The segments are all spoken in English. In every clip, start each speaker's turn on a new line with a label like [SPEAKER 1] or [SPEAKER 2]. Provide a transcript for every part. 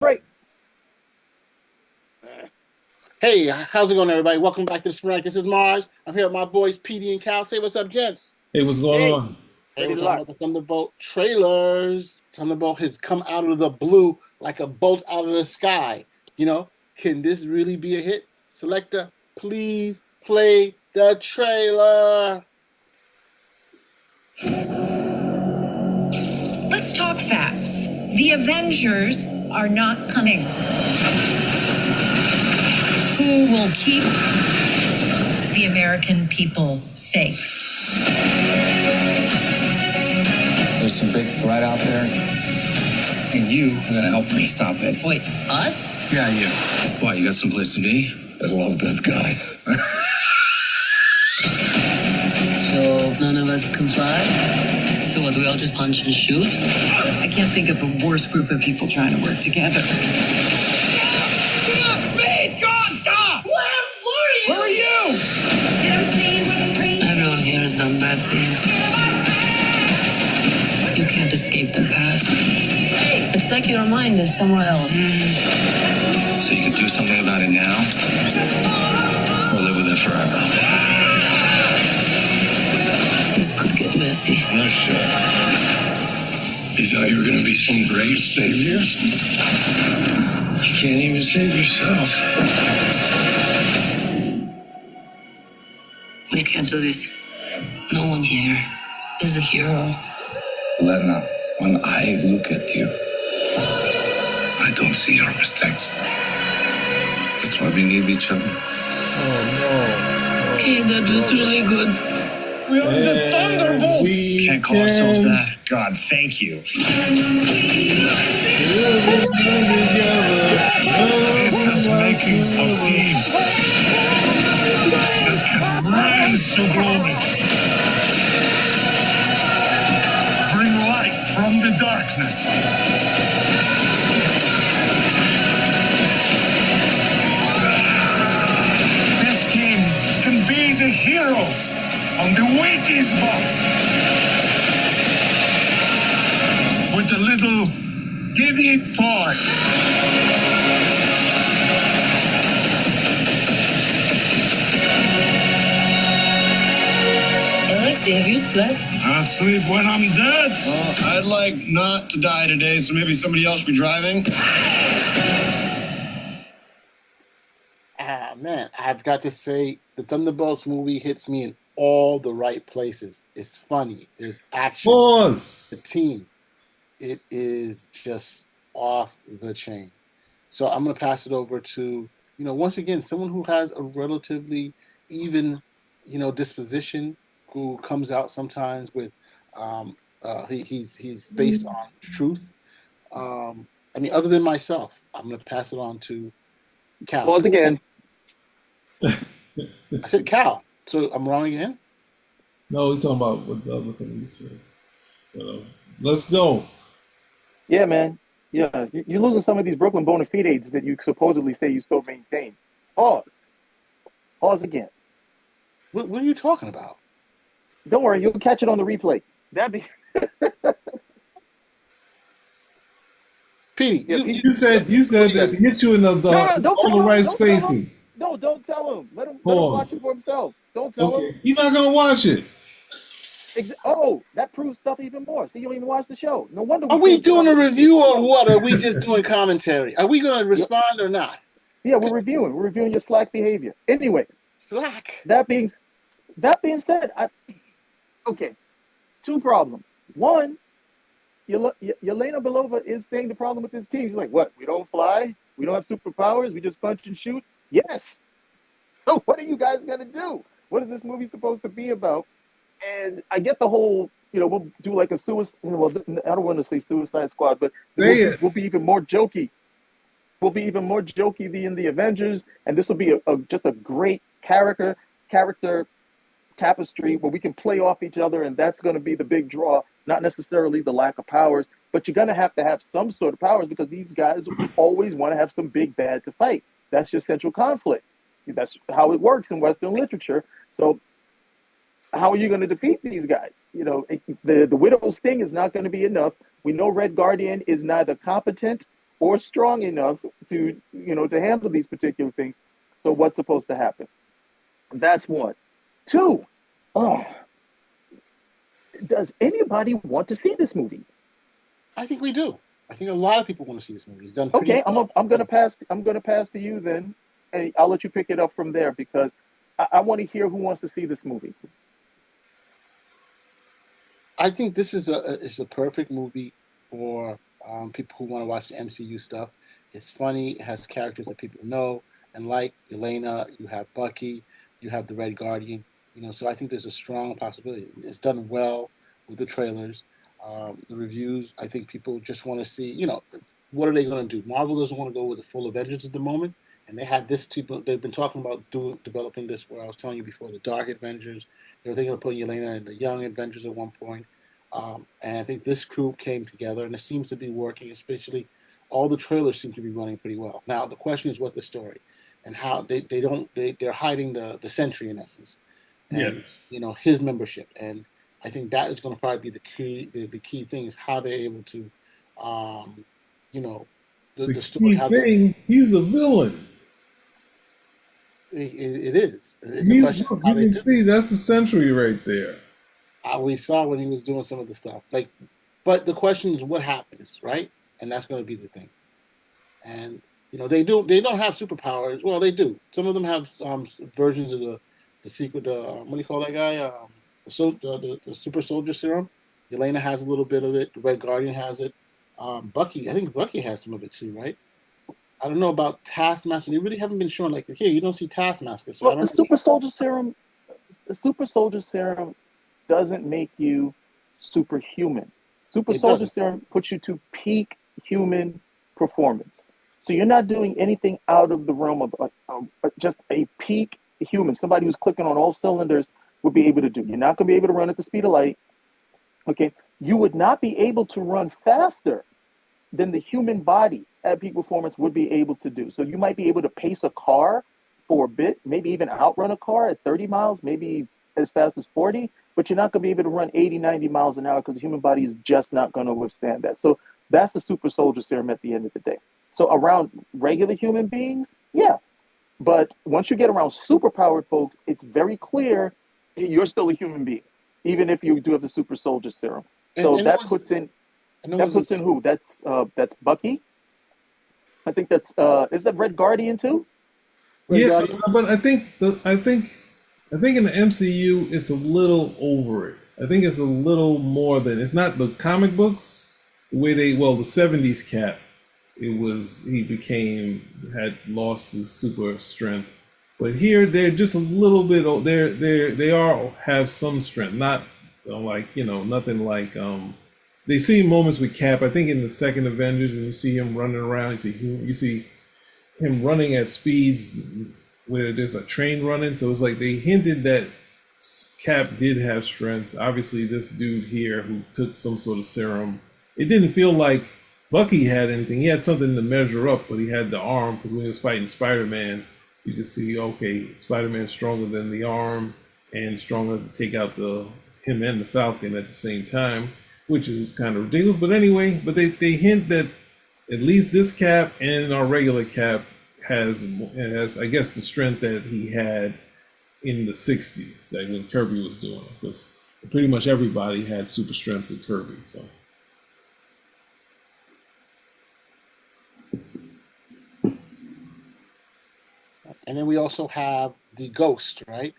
[SPEAKER 1] Right.
[SPEAKER 2] Hey, how's it going, everybody? Welcome back to the Sprint. This is Mars. I'm here with my boys, PD and Cal. Say what's up, gents.
[SPEAKER 3] Hey, what's going
[SPEAKER 1] Hey.
[SPEAKER 3] on?
[SPEAKER 2] Hey,
[SPEAKER 1] Ready
[SPEAKER 2] we're
[SPEAKER 1] to
[SPEAKER 2] talking
[SPEAKER 1] lock.
[SPEAKER 2] about the Thunderbolt trailers. Thunderbolt has come out of the blue like a bolt out of the sky. Can this really be a hit? Selector, please play the trailer.
[SPEAKER 4] Let's talk facts. The Avengers are not coming. Who will keep the American people safe?
[SPEAKER 5] There's some big threat out there, and you are gonna help me stop it.
[SPEAKER 4] Wait, us?
[SPEAKER 5] Yeah, you. Why, you got someplace to be?
[SPEAKER 6] I love that guy.
[SPEAKER 7] So none of us comply? So what, do we all just punch and shoot?
[SPEAKER 8] I can't think of a worse group of people trying to work together.
[SPEAKER 5] Please, John, stop!
[SPEAKER 7] Where
[SPEAKER 5] Where are you?
[SPEAKER 7] Everyone here has done bad things. You can't escape the past. It's like your mind is somewhere else.
[SPEAKER 5] So you can do something about it now, or live with it forever.
[SPEAKER 7] This could get messy.
[SPEAKER 6] No shit. You thought you were gonna be some great savior? You can't even save yourself.
[SPEAKER 7] We can't do this. No one here is a hero.
[SPEAKER 6] Lena, when I look at you, I don't see your mistakes. That's why we need each other.
[SPEAKER 7] Okay, that was really good.
[SPEAKER 5] We are the Thunderbolts!
[SPEAKER 3] We
[SPEAKER 5] Can't call ourselves
[SPEAKER 3] can
[SPEAKER 5] that. God, thank you.
[SPEAKER 3] live together.
[SPEAKER 6] This has makings of team that can rise to glory. Bring light from the darkness. This team can be the heroes on the Wheaties box. With a little giddy part.
[SPEAKER 7] Alexei, have you slept?
[SPEAKER 6] I'll sleep when I'm dead. I'd like not to die today, so maybe somebody else be driving.
[SPEAKER 2] Man, I've got to say, the Thunderbolts movie hits me in all the right places. It's funny. There's action.
[SPEAKER 3] Pause.
[SPEAKER 2] The team. It is just off the chain. So I'm going to pass it over to, once again, someone who has a relatively even, disposition, who comes out sometimes with, he's based on truth. Other than myself, I'm going to pass it on to Cal.
[SPEAKER 1] Pause again.
[SPEAKER 2] I said Cal, so I'm wrong again?
[SPEAKER 3] No, he's talking about what the other thing you said. Let's go.
[SPEAKER 1] Yeah, man. Yeah, you're losing some of these Brooklyn bona fides that you supposedly say you still maintain. Pause. Pause again.
[SPEAKER 2] What are you talking about?
[SPEAKER 1] Don't worry, you'll catch it on the replay. That be.
[SPEAKER 2] Petey,
[SPEAKER 1] Yeah,
[SPEAKER 3] You said that he hit you in
[SPEAKER 1] don't
[SPEAKER 3] all
[SPEAKER 1] tell
[SPEAKER 3] the
[SPEAKER 1] him.
[SPEAKER 3] right
[SPEAKER 1] Don't tell him.
[SPEAKER 3] spaces.
[SPEAKER 1] No, don't tell him. Let him watch it for himself. Don't tell him.
[SPEAKER 3] Okay, he's not gonna watch it.
[SPEAKER 1] Oh, that proves stuff even more. See, you don't even watch the show. No wonder.
[SPEAKER 2] are we
[SPEAKER 1] can't get
[SPEAKER 2] doing
[SPEAKER 1] on
[SPEAKER 2] a
[SPEAKER 1] the-
[SPEAKER 2] review or what? Are we just doing commentary? Are we going to respond or not?
[SPEAKER 1] Yeah, we're reviewing. We're reviewing your slack behavior. Anyway,
[SPEAKER 2] Slack.
[SPEAKER 1] that being said, okay, two problems. One, Yelena Belova is saying the problem with this team. She's like, what? We don't fly? We don't have superpowers? We just punch and shoot? Yes. So what are you guys going to do? What is this movie supposed to be about? And I get the whole, we'll do like a suicide, well, I don't want to say Suicide Squad, but we'll be even more jokey. We'll be even more jokey than the Avengers, and this will be just a great character tapestry where we can play off each other, and that's going to be the big draw, not necessarily the lack of powers, but you're going to have some sort of powers because these guys always want to have some big bad to fight. That's your central conflict. That's how it works in Western literature. So how are you going to defeat these guys? The Widow's Sting is not going to be enough. We know Red Guardian is neither competent or strong enough to, to handle these particular things. So what's supposed to happen? That's one. Two, does anybody want to see this movie?
[SPEAKER 2] I think we do. I think a lot of people want to see this movie. He's done
[SPEAKER 1] Okay,
[SPEAKER 2] well.
[SPEAKER 1] I'm gonna pass to you then, and I'll let you pick it up from there because I want to hear who wants to see this movie.
[SPEAKER 2] I think this is a perfect movie for people who want to watch the MCU stuff. It's funny. It has characters that people know and like. Elena, you have Bucky, you have the Red Guardian. So I think there's a strong possibility. It's done well with the trailers, the reviews. I think people just want to see, what are they going to do? Marvel doesn't want to go with the full Avengers at the moment, and they had this they've been talking about developing this, where I was telling you before, the Dark Avengers. They were thinking of putting Elena in the Young Avengers at one point. And I think this group came together, and it seems to be working, especially all the trailers seem to be running pretty well. Now, the question is what the story and how they're hiding the Sentry in essence. And, his membership. And I think that is going to probably be the key thing is how they're able to, the story.
[SPEAKER 3] Key thing, he's a villain.
[SPEAKER 2] It is.
[SPEAKER 3] You can see that's the Sentry right there.
[SPEAKER 2] We saw when he was doing some of the stuff. But the question is what happens, right? And that's going to be the thing. And, they don't have superpowers. Well, they do. Some of them have versions of the secret, what do you call that guy? The super soldier serum. Elena has a little bit of it. The Red Guardian has it. Bucky, I think Bucky has some of it too, right? I don't know about Taskmaster. They really haven't been shown here. You don't see Taskmaster, so I don't know.
[SPEAKER 1] The super soldier serum doesn't make you superhuman. Super soldier serum puts you to peak human performance. So you're not doing anything out of the realm of just a peak human, somebody who's clicking on all cylinders would be able to do. You're not going to be able to run at the speed of light. Okay, you would not be able to run faster than the human body at peak performance would be able to do. So you might be able to pace a car for a bit, maybe even outrun a car at 30 miles, maybe as fast as 40, but you're not going to be able to run 80, 90 miles an hour because the human body is just not going to withstand that. So that's the super soldier serum at the end of the day. So around regular human beings, yeah. But once you get around superpowered folks, it's very clear you're still a human being, even if you do have the super soldier serum. So that puts in who? That's Bucky. I think that's is that Red Guardian too?
[SPEAKER 3] But I think in the MCU it's a little over it. I think it's a little more than it's not the comic books the way the 70s Cap. He had lost his super strength, but here they're just a little bit. They have some strength, not nothing like. They see moments with Cap. I think in the second Avengers when you see him running around, you see him running at speeds where there's a train running. So it's like they hinted that Cap did have strength. Obviously, this dude here who took some sort of serum, it didn't feel like Bucky had anything. He had something to measure up, but he had the arm because when he was fighting Spider-Man, you could see, okay, Spider-Man's stronger than the arm and stronger to take out him and the Falcon at the same time, which is kind of ridiculous. But anyway, they hint that at least this Cap and our regular Cap has I guess the strength that he had in the 60s, like when Kirby was doing it, because pretty much everybody had super strength with Kirby. So.
[SPEAKER 2] And then we also have the Ghost, right?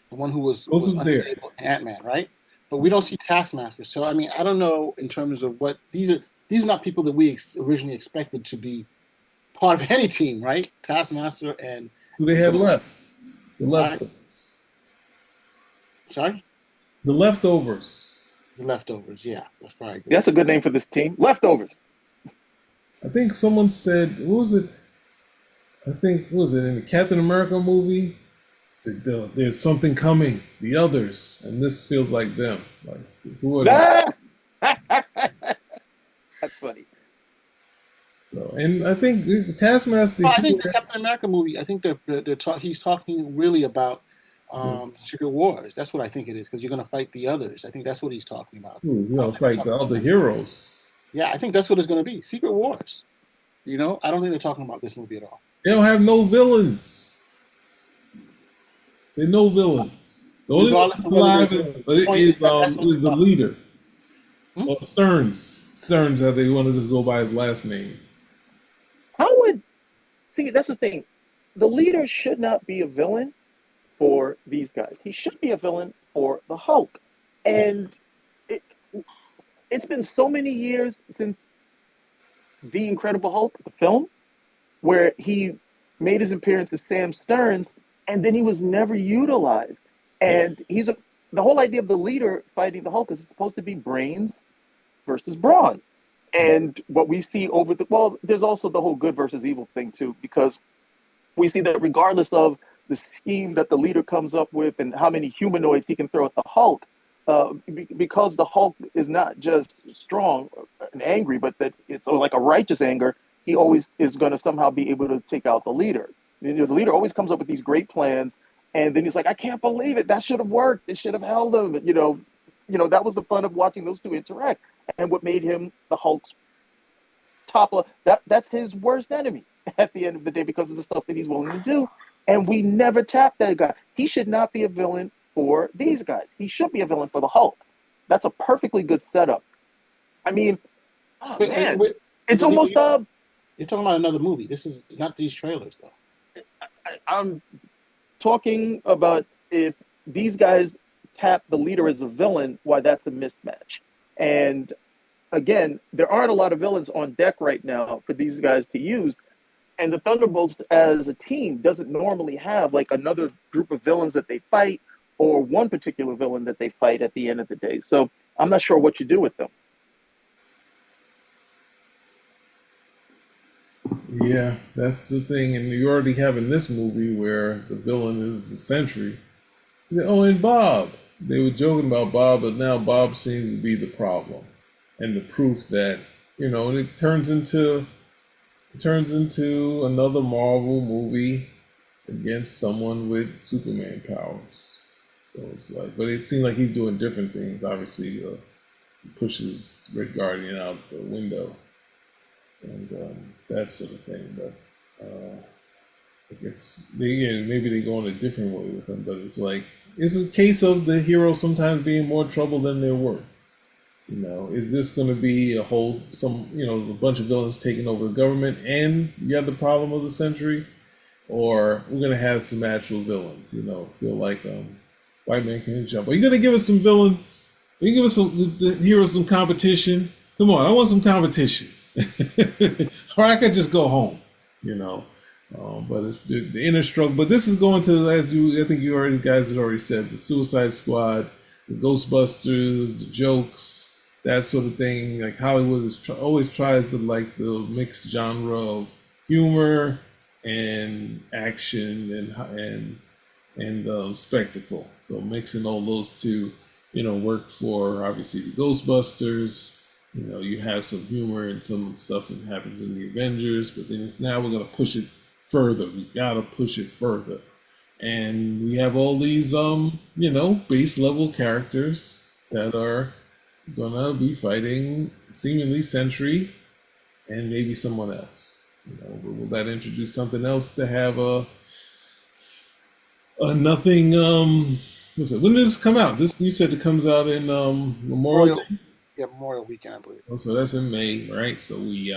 [SPEAKER 2] The one who was unstable, Ant-Man, right? But we don't see Taskmaster. So I mean, I don't know in terms of what these are not people that we originally expected to be part of any team, right? Taskmaster and
[SPEAKER 3] who they had left. The leftovers.
[SPEAKER 2] Sorry?
[SPEAKER 3] The leftovers.
[SPEAKER 2] The leftovers, yeah. That's probably good.
[SPEAKER 1] That's a good name for this team. Leftovers.
[SPEAKER 3] I think someone said, what was it? I think, what was it, in the Captain America movie? There's something coming. The others. And this feels like them. Like, who are they?
[SPEAKER 1] That's funny.
[SPEAKER 3] So, and I think the Taskmaster.
[SPEAKER 2] I think the Captain America movie, I think he's talking really about Secret Wars. That's what I think it is, because you're going to fight the others. I think that's what he's talking about.
[SPEAKER 3] You're going to fight the other heroes.
[SPEAKER 2] Yeah, I think that's what it's going to be. Secret Wars. You know, I don't think they're talking about this movie at all.
[SPEAKER 3] They don't have no villains. They're no villains. The only one
[SPEAKER 2] Regardless
[SPEAKER 3] that's
[SPEAKER 2] of whether
[SPEAKER 3] alive
[SPEAKER 2] they're-
[SPEAKER 3] is
[SPEAKER 2] that's what
[SPEAKER 3] the
[SPEAKER 2] it's about.
[SPEAKER 3] leader.
[SPEAKER 2] Hmm?
[SPEAKER 3] Or Stearns, how they want to just go by his last name.
[SPEAKER 1] How would see? That's the thing. The leader should not be a villain for these guys. He should be a villain for the Hulk. And it, it's been so many years since The Incredible Hulk, the film, where he made his appearance as Sam Stearns, and then he was never utilized. And the whole idea of the leader fighting the Hulk is supposed to be brains versus brawn. And what we see there's also the whole good versus evil thing too, because we see that regardless of the scheme that the leader comes up with and how many humanoids he can throw at the Hulk, because the Hulk is not just strong and angry, but that it's like a righteous anger, he always is going to somehow be able to take out the leader. You know, the leader always comes up with these great plans, and then he's like, I can't believe it. That should have worked. It should have held him. That was the fun of watching those two interact. And what made him the Hulk's that's his worst enemy at the end of the day, because of the stuff that he's willing to do. And we never tap that guy. He should not be a villain for these guys. He should be a villain for the Hulk. That's a perfectly good setup. I mean, it's almost
[SPEAKER 2] You're talking about another movie. This is not these trailers, though.
[SPEAKER 1] I'm talking about if these guys tap the leader as a villain, why that's a mismatch. And again, there aren't a lot of villains on deck right now for these guys to use. And the Thunderbolts as a team doesn't normally have like another group of villains that they fight, or one particular villain that they fight at the end of the day. So I'm not sure what you do with them.
[SPEAKER 3] Yeah, that's the thing. And you already have in this movie where the villain is the Sentry. Oh, and Bob. They were joking about Bob, but now Bob seems to be the problem. And the proof that, and it turns into another Marvel movie against someone with Superman powers. So it's like, but it seems like he's doing different things. Obviously, he pushes Red Guardian out the window, and that sort of thing. But I guess maybe they go in a different way with him. But it's like, it's a case of the hero sometimes being more trouble than they're worth. Is this going to be a bunch of villains taking over the government, and you have the problem of the Sentry, or we're going to have some actual villains? Feel like White Man Can't Jump. Are you going to give us some villains? Are you give us the heroes some competition? Come on, I want some competition, or I could just go home. But it's the inner struggle. But this is going to, I think you guys had already said, the Suicide Squad, the Ghostbusters, the jokes, that sort of thing. Like Hollywood always tries to like the mixed genre of humor and action and spectacle. So mixing all those two, work for obviously the Ghostbusters. You have some humor and some stuff that happens in the Avengers, but then now we're gonna push it further. We gotta push it further. And we have all these, base level characters that are gonna be fighting seemingly Sentry and maybe someone else. But will that introduce something else to have a nothing? When does this come out? You said it comes out in Memorial Day?
[SPEAKER 2] Yeah, Memorial Weekend, I believe.
[SPEAKER 3] Oh, so that's in May, right? So we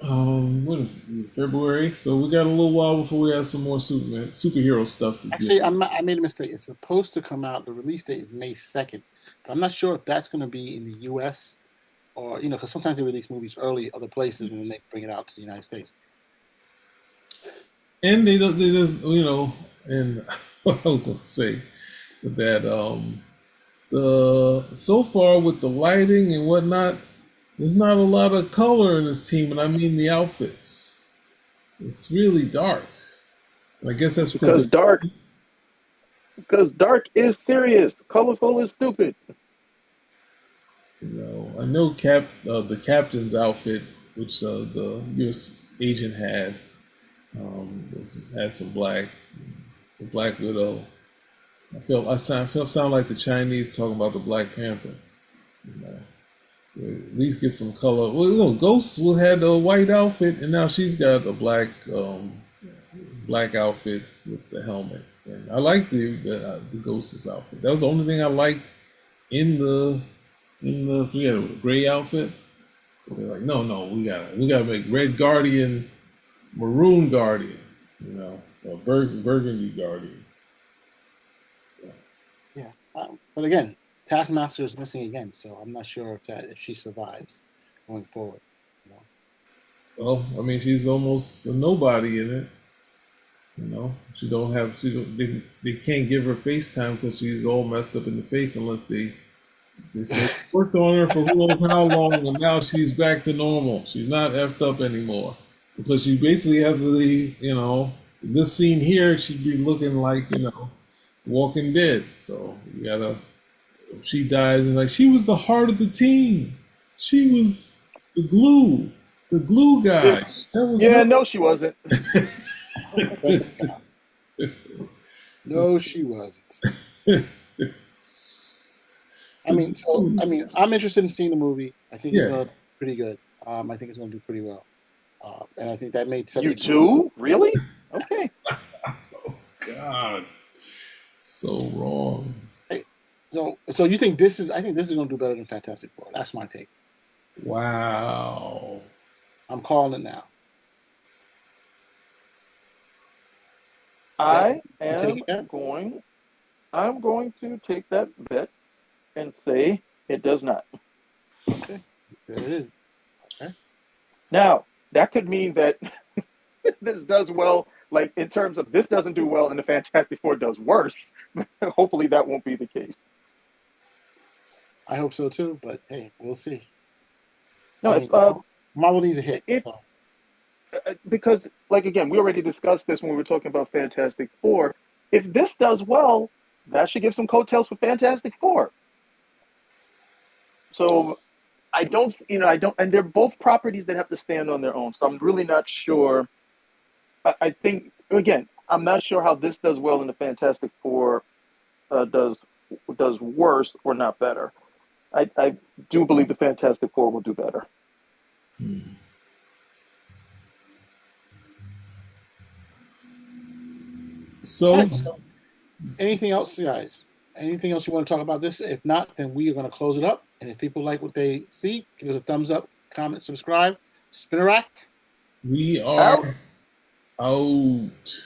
[SPEAKER 3] what is it, February? So we got a little while before we have some more superhero stuff to do.
[SPEAKER 2] Actually, I made a mistake. It's supposed to come out. The release date is May 2nd, but I'm not sure if that's going to be in the U.S. or because sometimes they release movies early other places and then they bring it out to the United States.
[SPEAKER 3] And they just and what I was going to say that so far with the lighting and whatnot, there's not a lot of color in this team, and I mean the outfits. It's really dark. And I guess that's because
[SPEAKER 1] dark is serious. Colorful is stupid.
[SPEAKER 3] I know the captain's outfit, which the U.S. agent had some black. The Black Widow. I feel sound like the Chinese talking about the Black Panther. At least get some color. Well, you know, Ghost had a white outfit, and now she's got a black outfit with the helmet. And I like the Ghost's outfit. That was the only thing I liked in the gray outfit. But they're like, no, we gotta make Red Guardian, Maroon Guardian, you know, or Burgundy Guardian.
[SPEAKER 2] Yeah, but again, Taskmaster is missing again, so I'm not sure if she survives going forward. You know?
[SPEAKER 3] Well, I mean, she's almost a nobody in it. You know, they can't give her FaceTime because she's all messed up in the face unless they say worked on her for who knows how long, and now she's back to normal. She's not effed up anymore because she basically has this scene here. She'd be looking like Walking Dead. So you gotta, if she dies, and like she was the heart of the team, she was the glue guy. That was
[SPEAKER 1] yeah,
[SPEAKER 3] her.
[SPEAKER 1] no, she wasn't.
[SPEAKER 2] No, she wasn't. I'm interested in seeing the movie. I think it's going to be pretty good. I think it's going to do pretty well. And I think that made sense.
[SPEAKER 1] You too? Really? Okay.
[SPEAKER 3] Oh, God. So wrong.
[SPEAKER 2] Hey, so you think this is? I think this is going to do better than Fantastic Four. That's my take.
[SPEAKER 3] Wow.
[SPEAKER 2] I'm calling it now.
[SPEAKER 1] I'm going to take that bet and say it does not.
[SPEAKER 2] Okay, there it is. Okay.
[SPEAKER 1] Now, that could mean that this does well, like in terms of this doesn't do well and the Fantastic Four does worse. Hopefully that won't be the case.
[SPEAKER 2] I hope so too, but hey, we'll see.
[SPEAKER 1] No,
[SPEAKER 2] Marvel needs a hit.
[SPEAKER 1] Because, like, again, we already discussed this when we were talking about Fantastic Four. If this does well, that should give some coattails for Fantastic Four. So and they're both properties that have to stand on their own. So I'm really not sure. I think, again, I'm not sure how this does well and the Fantastic Four does worse or not better. I do believe the Fantastic Four will do better.
[SPEAKER 3] So,
[SPEAKER 2] anything else, guys? Anything else you want to talk about this? If not, then we are going to close it up. And if people like what they see, give us a thumbs up, comment, subscribe. Spin a rack.
[SPEAKER 3] We are out.